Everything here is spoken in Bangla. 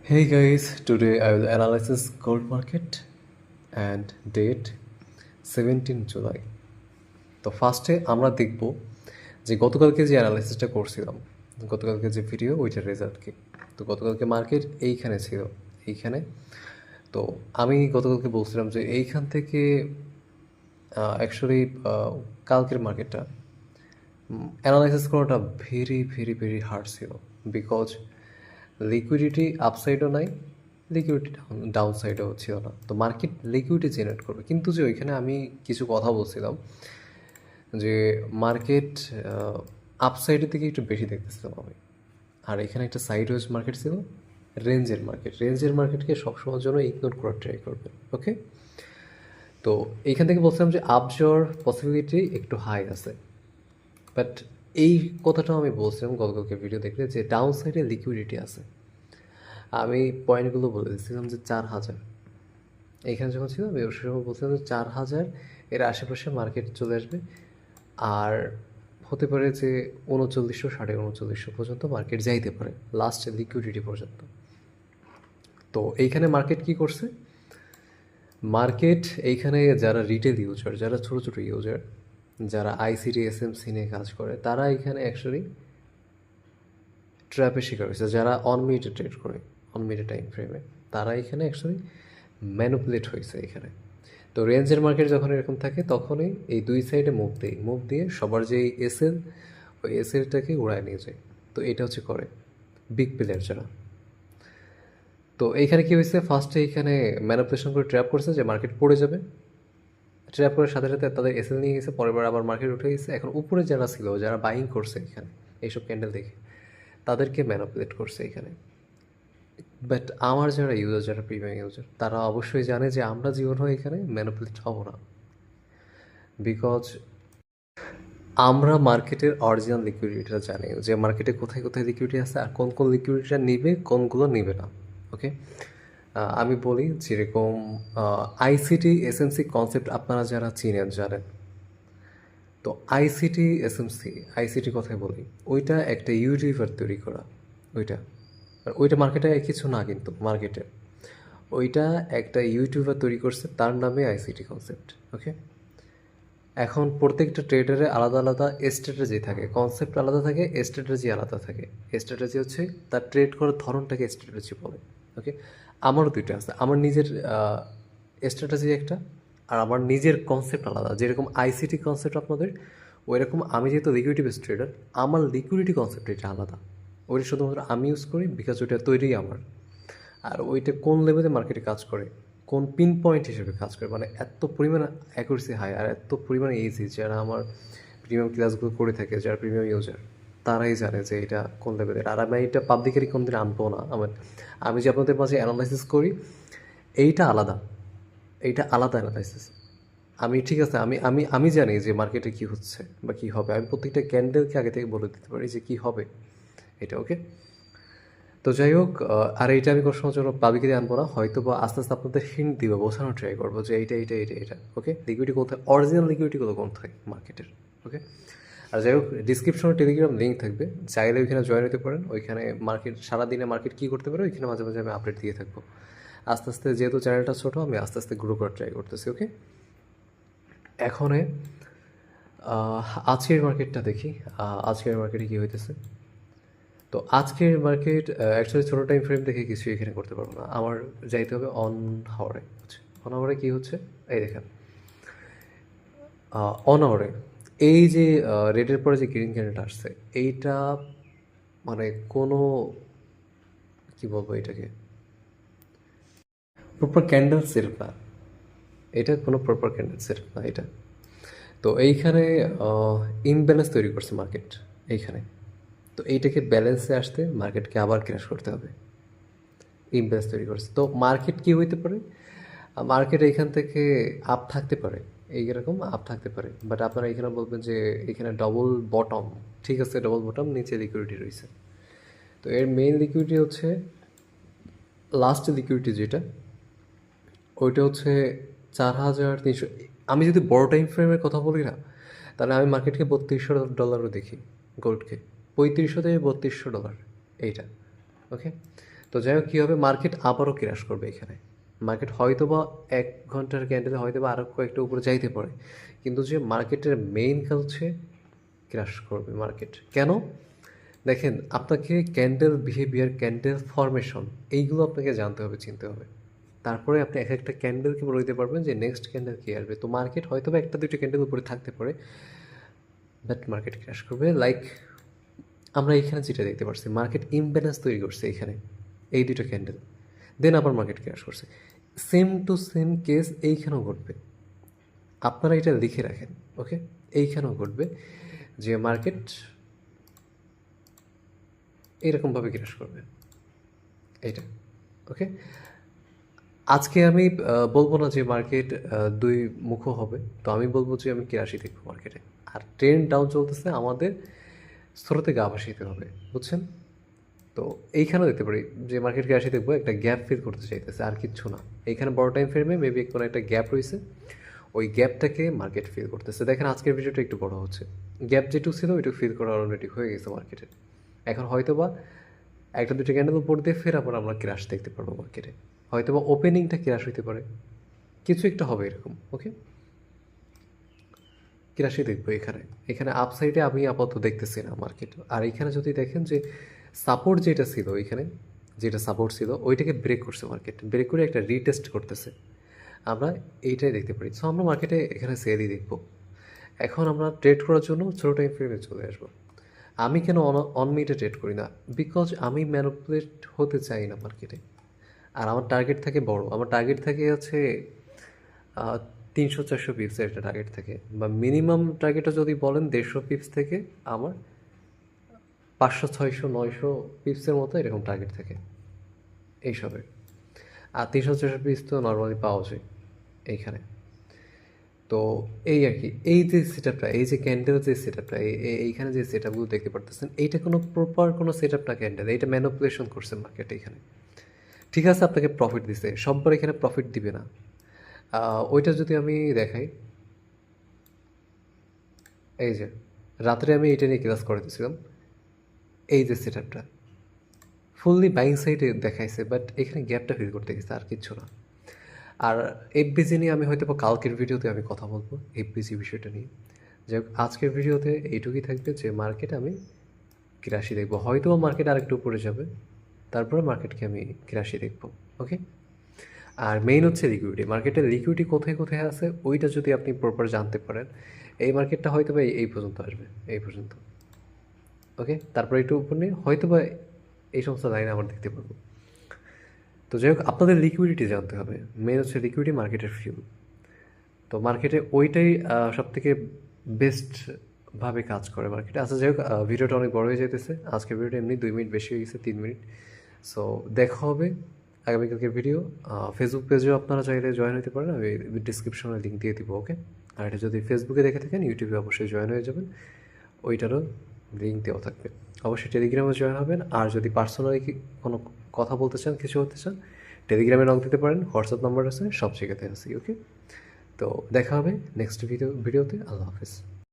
Hey guys, today I will analyze gold market and date 17 July. তো ফার্স্টে আমরা দেখব যে গতকালকে যে অ্যানালাইসিসটা করছিলাম, গতকালকে যে ভিডিও ওইটার রেজাল্ট কি। তো গতকালকে মার্কেট এইখানে ছিল, এইখানে। তো আমি গতকালকে বলছিলাম যে এইখান থেকে অ্যাকচুয়ালি কালকের মার্কেটটা অ্যানালাইসিস করাটা ভেরি ভেরি ভেরি হার্ড ছিল, বিকজ লিকুইডিটি আপসাইডও নাই, লিকুইডিটি ডাউন সাইডও ছিল না। তো মার্কেট লিকুইডিটি জেনারেট করবে, কিন্তু যে ওইখানে আমি কিছু কথা বলছিলাম যে মার্কেট আপসাইডের দিকে একটু বেশি দেখতেছিলাম আমি। আর এখানে একটা সাইড ওয়েজ মার্কেট ছিল, রেঞ্জের মার্কেটকে সবসময়ের জন্য ইগনোর করার ট্রাই করবে। ওকে, তো এইখান থেকে বলছিলাম যে আপ যাওয়ার পসিবিলিটি একটু হাই আছে, বাট এই কথাটাও আমি বলছিলাম গতকালকে ভিডিও দেখলে যে ডাউন সাইডে লিকুইডিটি আছে। আমি পয়েন্টগুলো বলে দিচ্ছিলাম যে 4,000 এইখানে যখন ছিল আমি ওই সময় বলছিলাম যে 4,000 এর আশেপাশে মার্কেট চলে আসবে, আর হতে পারে যে 3900 3950 পর্যন্ত মার্কেট যাইতে পারে লাস্ট লিকুইডিটি পর্যন্ত। তো এইখানে মার্কেট কি করছে, মার্কেট এইখানে যারা রিটেল ইউজার, যারা ছোটো ছোটো ইউজার, যারা আইসিটি এসএমসি নিয়ে কাজ করে, তারা এখানে অ্যাকচুয়ালি ট্র্যাপে শিকার হয়েছে। যারা অনমিনিটে ট্রেড করে, অনমিনিটে টাইম ফ্রেমে, তারা এখানে অ্যাকচুয়ালি ম্যানুপুলেট হয়েছে এখানে। তো রেঞ্জের মার্কেট যখন এরকম থাকে তখনই এই দুই সাইডে মুভ দিয়ে সবার যে এসএল, ওই এসএলটাকে উড়ায় নিয়ে যায়। তো এটা হচ্ছে করে বিগ প্লেয়ার যারা। তো এইখানে কী হয়েছে, ফার্স্টে এইখানে ম্যানুপুলেশন করে ট্র্যাপ করছে যে মার্কেট পড়ে যাবে, ট্র্যাপ করার সাথে সাথে তাদের এসএল নিয়ে গেছে, পরের বার আবার মার্কেট উঠে গেছে। এখন উপরে যারা ছিল, যারা বাইং করছে এখানে এইসব ক্যান্ডেল দেখে, তাদেরকে ম্যানুপুলেট করছে এখানে। বাট আমার যারা ইউজার, যারা প্রিমিয়াম ইউজার, তারা অবশ্যই জানে যে আমরা জীবনও এখানে ম্যানুপুলেট হব না, বিকজ আমরা মার্কেটের অরিজিনাল লিকুইডিটিটা জানি, যে মার্কেটে কোথায় কোথায় লিকুইডিটি আছে আর কোন কোন লিকুইডিটিটা নিবে, কোনগুলো নিবে না। ওকে, আমি বলি যেরকম আইসিটি এসএমসি কনসেপ্ট আপনারা যারা চিনেন জানেন। তো আইসিটি কথাই বলি, ওইটা একটা ইউটিউবার তৈরি করা, ওইটা ওইটা মার্কেটে কিছু না, কিন্তু মার্কেটে ওইটা একটা ইউটিউবার তৈরি করছে, তার নামে আইসিটি কনসেপ্ট। ওকে, এখন প্রত্যেকটা ট্রেডারে আলাদা আলাদা স্ট্র্যাটেজি থাকে, কনসেপ্ট আলাদা থাকে, স্ট্র্যাটেজি আলাদা থাকে। স্ট্র্যাটেজি হচ্ছে তার ট্রেড করার ধরনটাকে স্ট্র্যাটেজি বলে। ওকে, আমারও দুইটা আছে, আমার নিজের স্ট্র্যাটেজি একটা, আর আমার নিজের কনসেপ্ট আলাদা। যেরকম আইসিটি কনসেপ্ট আপনাদের, ওই রকম আমি যেহেতু লিকুইডিটি বেসড ট্রেডার, আমার লিকুইডিটি কনসেপ্ট এটা আলাদা। ওইটা শুধুমাত্র আমি ইউজ করি, বিকজ ওইটা তৈরি আমার। আর ওইটা কোন লেভেলে মার্কেটে কাজ করে, কোন পিন পয়েন্ট হিসেবে কাজ করে, মানে এত পরিমাণ অ্যাকুরেসি হাই আর এত পরিমাণ ইজি, যারা আমার প্রিমিয়াম ক্লাসগুলো করে থাকে, যারা প্রিমিয়াম ইউজার, তারাই জানে যে এটা কোন লেভেলের। আর আমি এটা পাবলিকেরই কোনদিন আনবো না। আমি যে আপনাদের মাঝে অ্যানালাইসিস করি, এইটা আলাদা, এইটা আলাদা অ্যানালাইসিস। আমি ঠিক আছে, আমি আমি আমি জানি যে মার্কেটে কী হচ্ছে বা কী হবে। আমি প্রত্যেকটা ক্যান্ডেলকে আগে থেকে বলে দিতে পারি যে কী হবে এটা। ওকে, তো যাই হোক, আর এইটা আমি কোনো সময় জন্য পাবলিকে আনবো না, হয়তো বা আস্তে আস্তে আপনাদের হিন্ট দিব, বোঝানোর ট্রাই করবো যে এইটা। ওকে, লিকুইডিটি কোথায়, অরিজিনাল লিকুইডিটিগুলো কোথায় মার্কেটের। ওকে, আর যাই হোক, ডিসক্রিপশনে টেলিগ্রাম লিঙ্ক থাকবে, চাইলে ওইখানে জয়েন হতে পারেন। ওইখানে মার্কেট সারাদিনে মার্কেট কী করতে পারে, ওইখানে মাঝে মাঝে আমি আপডেট দিয়ে থাকবো। আস্তে আস্তে, যেহেতু চ্যানেলটা ছোটো, আমি আস্তে আস্তে গ্রো করার ট্রাই করতেছি। ওকে, এখনে আজকের মার্কেটটা দেখি, আজকের মার্কেটে কী হইতেছে। তো আজকের মার্কেট অ্যাকচুয়ালি ছোটো টাইম ফ্রেম দেখে কিছু এখানে করতে পারবো না, আমার যাইতে হবে অন হাওয়ারে। অন হাওয়ারে কী হচ্ছে, এই দেখেন, অন আওয়ারে এই যে রেডের পরে যে গ্রিন ক্যান্ডেলটা আসছে, এইটা মানে কোনো, কী বলবো এটাকে, প্রপার ক্যান্ডেল সেটআপ না, এটা কোনো প্রপার ক্যান্ডেল সেটআপ না এটা। তো এইখানে ইমব্যালেন্স তৈরি করছে মার্কেট এইখানে। তো এইটাকে ব্যালেন্সে আসতে মার্কেটকে আবার ক্র্যাশ করতে হবে, ইমব্যালেন্স তৈরি করছে। তো মার্কেট কী হইতে পারে, মার্কেট এইখান থেকে আপ থাকতে পারে, এইরকম আপ থাকতে পারে। বাট আপনারা এখানে বলবেন যে এখানে ডবল বটম, ঠিক আছে, ডবল বটম, নিচে লিকুইডিটি রয়েছে। তো এর মেইন লিকুইডিটি হচ্ছে, লাস্ট লিকুইডিটি যেটা, ওইটা হচ্ছে 4,300। আমি যদি বড় টাইম ফ্রেমের কথা বলি না, তাহলে আমি মার্কেটকে $3200 দেখি, গোল্ডকে $3500 থেকে $3200 এইটা। ওকে, তো যাই হোক কী হবে, মার্কেট আবারও ক্র্যাশ করবে এখানে। মার্কেট হয়তো বা 1 ঘন্টার ক্যান্ডেলে হয়তো বা আরও কয়েকটা উপরে যাইতে পারে, কিন্তু যে মার্কেটের মেইন কাজ হচ্ছে ক্র্যাশ করবে মার্কেট। কেন? দেখেন, আপনাকে ক্যান্ডেল বিহেভিয়ার, ক্যান্ডেল ফরমেশন এইগুলো আপনাকে জানতে হবে, চিনতে হবে। তারপরে আপনি এক একটা ক্যান্ডেলকে বলে দিতে পারবেন যে নেক্সট ক্যান্ডেল কী আসবে। তো মার্কেট হয়তো বা 1-2টা ক্যান্ডেল উপরে থাকতে পারে, বাট মার্কেট ক্র্যাশ করবে। লাইক আমরা এখানে যেটা দেখতে পাচ্ছি, মার্কেট ইমব্যালেন্স তৈরি করছে এখানে, এই 2টা ক্যান্ডেল, দেন আবার মার্কেট ক্র্যাশ করছে। সেম টু সেম কেস এইখানেও ঘটবে, আপনারা এটা লিখে রাখেন, ওকে? এইখানেও ঘটবে যে মার্কেট এরকমভাবে ক্র্যাশ করবে, এইটা, ওকে? আজকে আমি বলবো না যে মার্কেট দুই মুখো হবে, তো আমি বলবো যে আমি কেরাশি দেখবো মার্কেটে। আর ট্রেন্ড ডাউন চলতেছে, আমাদের স্রোতে গা ভাসাইতে হবে, বুঝছেন? তো এইখানেও দেখতে পারি যে মার্কেট কেরাশি দেখবো, একটা গ্যাপ ফিল করতে চাইতেছে, আর কিচ্ছু না। এইখানে বড় টাইম ফ্রেমে মেবি কোনো একটা গ্যাপ রয়েছে, ওই গ্যাপটাকে মার্কেট ফিল করতেছে। দেখেন আজকের ভিডিওটা একটু বড় হচ্ছে, গ্যাপ যেটুকু ছিল ওইটুকু ফিল করা অলরেডি হয়ে গেছে মার্কেটে। এখন হয়তো বা 1-2টা ক্যান্ডেল উপর দিয়ে ফের আবার আমরা ক্র্যাশ দেখতে পারবো মার্কেটে, হয়তো বা ওপেনিংটা ক্র্যাশ হইতে পারে, কিছু একটা হবে এরকম, ওকে? ক্র্যাশই দেখবো এখানে। এখানে আপসাইডে আমি আপাতত দেখতেছি না মার্কেট। আর এখানে যদি দেখেন যে সাপোর্ট যেটা ছিল, এখানে যেটা সাপোর্ট ছিল ওইটাকে ব্রেক করছে মার্কেট, ব্রেক করে একটা রিটেস্ট করতেছে, আমরা এইটাই দেখতে পারি। সো আমরা মার্কেটে এখানে সেলই দেখবো। এখন আমরা ট্রেড করার জন্য ছোটো টাইম ফ্রেমে চলে আসবো। আমি কেন অন মিনিটে ট্রেড করি না? বিকজ আমি ম্যানিপুলেট হতে চাই না মার্কেটে। আর আমার টার্গেট থাকে বড়, আমার টার্গেট থাকে হচ্ছে 300-400 পিপসের একটা টার্গেট থাকে, বা মিনিমাম টার্গেটটা যদি বলেন 150 পিপস থেকে আমার 500-600-900 পিপসের মতো এরকম টার্গেট থাকে এইসবের। আর 300-400 পিপস তো নর্মালি পাওয়া যায় এইখানে। তো এই আর কি, এই যে সেট আপটা, এই যে ক্যান্ডেল যে সেট আপটা, এইখানে যে সেট আপগুলো দেখতে পারতেছেন, এইটা কোনো প্রপার কোনো সেট আপ না ক্যান্ডেল, এইটা ম্যানিপুলেশন করছে মার্কেট এখানে। ঠিক আছে, আপনাকে প্রফিট দিছে, সববার এখানে প্রফিট দিবে না। ওইটা যদি আমি দেখাই, এই যে রাত্রে আমি এইটা নিয়ে ক্লাস করাতেছিলাম, এই যে সেট আপটা ফুললি বাইং সাইডে দেখাইছে, বাট এখানে গ্যাপটা ফিল করতে গেছে, আর কিচ্ছু না। আর এফবিজি নিয়ে আমি হয়তো কালকের ভিডিওতে আমি কথা বলবো, এফবিজি বিষয়টা নিয়ে। যাই হোক, আজকের ভিডিওতে এইটুকুই থাকবে যে মার্কেট আমি ক্রাশি দেখবো, হয়তো মার্কেট আরেকটু উপরে যাবে, তারপরে মার্কেটকে আমি ক্রাশি দেখবো, ওকে? আর মেইন হচ্ছে লিকুইডিটি, মার্কেটের লিকুইডিটি কোথায় কোথায় আছে ওইটা যদি আপনি প্রপার জানতে পারেন, এই মার্কেটটা হয়তো বা এই পর্যন্ত আসবে, এই পর্যন্ত, ওকে? তারপরে একটু উপর নিয়ে হয়তো বা এই সমস্ত লাইন আমরা দেখতে পারবো। তো যাই হোক, আপনাদের লিকুইডিটি জানতে হবে, মেন হচ্ছে লিকুইডিটি মার্কেটের ফিউল। তো মার্কেটে ওইটাই সবথেকে বেস্টভাবে কাজ করে মার্কেটে। আচ্ছা যাই হোক, ভিডিওটা অনেক বড় হয়ে যেতেছে, আজকের ভিডিওটা এমনি 2 মিনিট বেশি হয়ে গেছে, 3 মিনিট। সো দেখা হবে আগামীকালকের ভিডিও। ফেসবুক পেজেও আপনারা চাইলে জয়েন হতে পারেন, আমি ডিসক্রিপশনে লিঙ্ক দিয়ে দিব, ওকে? আর এটা যদি ফেসবুকে দেখে থাকেন, ইউটিউবে অবশ্যই জয়েন হয়ে যাবেন, ওইটারও লিঙ্ক দেওয়া থাকবে। অবশ্যই টেলিগ্রামে জয়েন হবেন। আর যদি পার্সোনালি কোনো কথা বলতে চান, কিছু হতে চান, টেলিগ্রামে নক দিতে পারেন, হোয়াটসঅ্যাপ নাম্বার আছে, সব জায়গাতে আছি, ওকে? তো দেখা হবে নেক্সট ভিডিওতে। আল্লাহ হাফেজ।